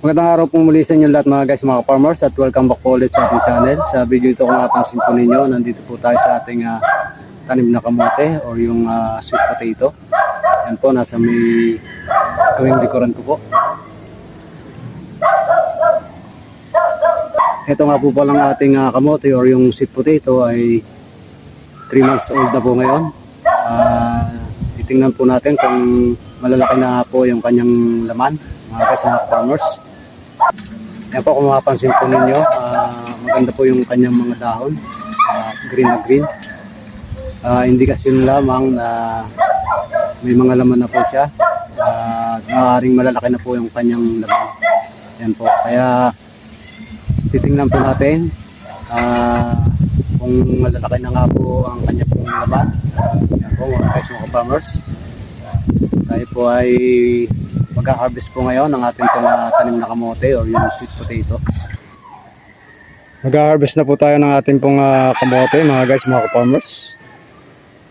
Magandang araw po muli sa inyo lahat mga guys, mga farmers, at welcome back po ulit sa ating channel. Sa video ito kung napansin po ninyo, nandito po tayo sa ating tanim na kamote or yung sweet potato. Yan po, nasa may gawing likuran ko po. Ito nga po palang ating kamote or yung sweet potato ay 3 months old na po ngayon. Titingnan po natin kung malalaki na po yung kanyang laman mga guys, mga farmers. Yan po, kung mapapansin po ninyo, maganda po yung kanyang mga dahon, green na green. Indikasyon lamang na may mga laman na po siya, maaaring malalaki na po yung kanyang laman. Yan po, kaya titingnan po natin kung malalaki na nga po ang kanyang pong laman. Yan po mga guys, mga farmers, tayo po ay mag-harvest po ngayon ng ating tanim na kamote or yung sweet potato. Mag-harvest na po tayo ng ating pong kamote mga guys, mga farmers.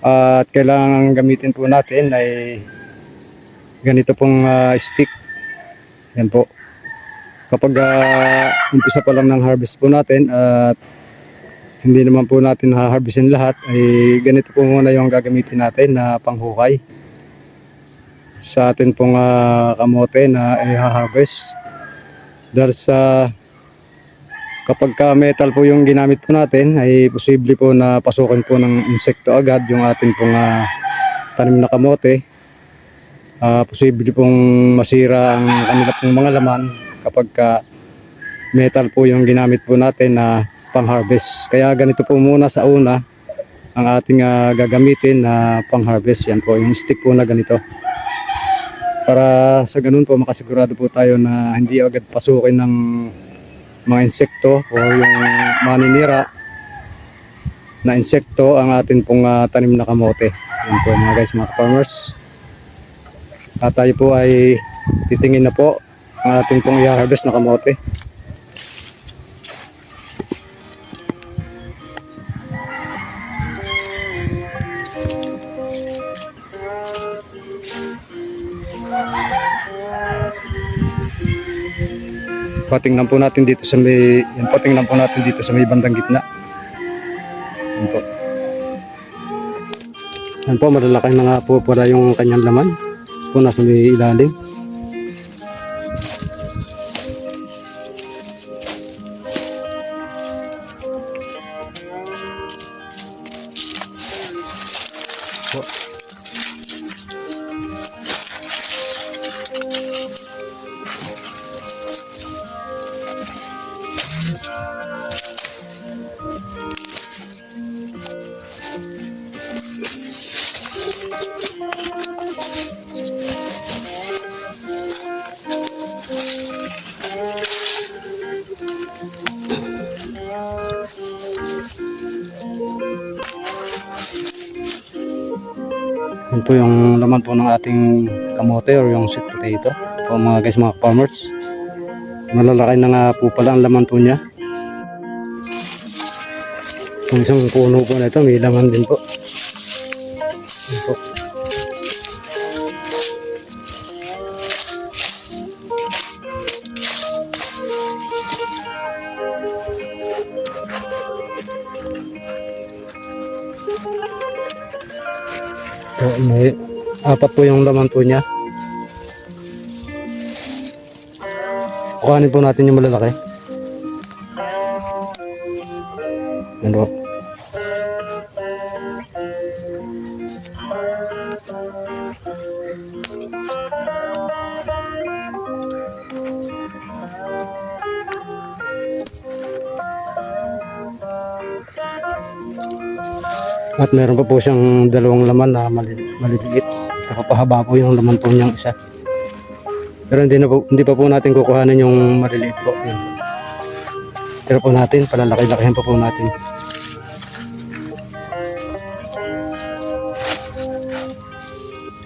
At kailangan gamitin po natin ay ganito pong stick. Yan po. Kapag umpisa pa lang ng harvest po natin at hindi naman po natin ha-harvestin lahat, ay ganito po muna yung gagamitin natin na panghukay sa atin pong kamote na i-harvest. Dahil sa kapag metal po yung ginamit po natin, ay posible po na pasukin po ng insekto agad yung atin pong tanim na kamote. Posible pong masira ang kanila pong mga laman kapag metal po yung ginamit po natin na pang-harvest. Kaya ganito po muna sa una ang ating gagamitin na pang-harvest. Yan po yung stick po na ganito. Para sa ganun po makasigurado po tayo na hindi agad pasukin ng mga insekto o yung maninira na insekto ang atin pong tanim na kamote. Yan po mga guys, mga farmers. At tayo po ay titingin na po ang ating pong i-harvest na kamote. Tingnan po natin dito sa may, yan po, tingnan po natin dito sa may bandang gitna. Yan po. Yan po, malalaki na nga po para yung kanyang laman. Po nasa may ilalim. Po. Yan po yung laman po ng ating kamote or yung sweet potato po mga guys, mga farmers. Malalaki na nga po pala ang laman po niya. Kung isang puno po na ito, may laman din po. Yan po. So, may 4 po yung laman po niya. Kuhanin po natin yung malalaki. Yan po. At meron pa po siyang 2 laman na maliliit. Napapahaba po yung laman po niyang isa. Pero hindi pa po natin kukuhanin yung maliliit po. Yun. Pero po natin, palalaki-lakihan pa po natin.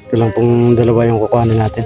Ito lang pong dalawa yung kukuhanin natin.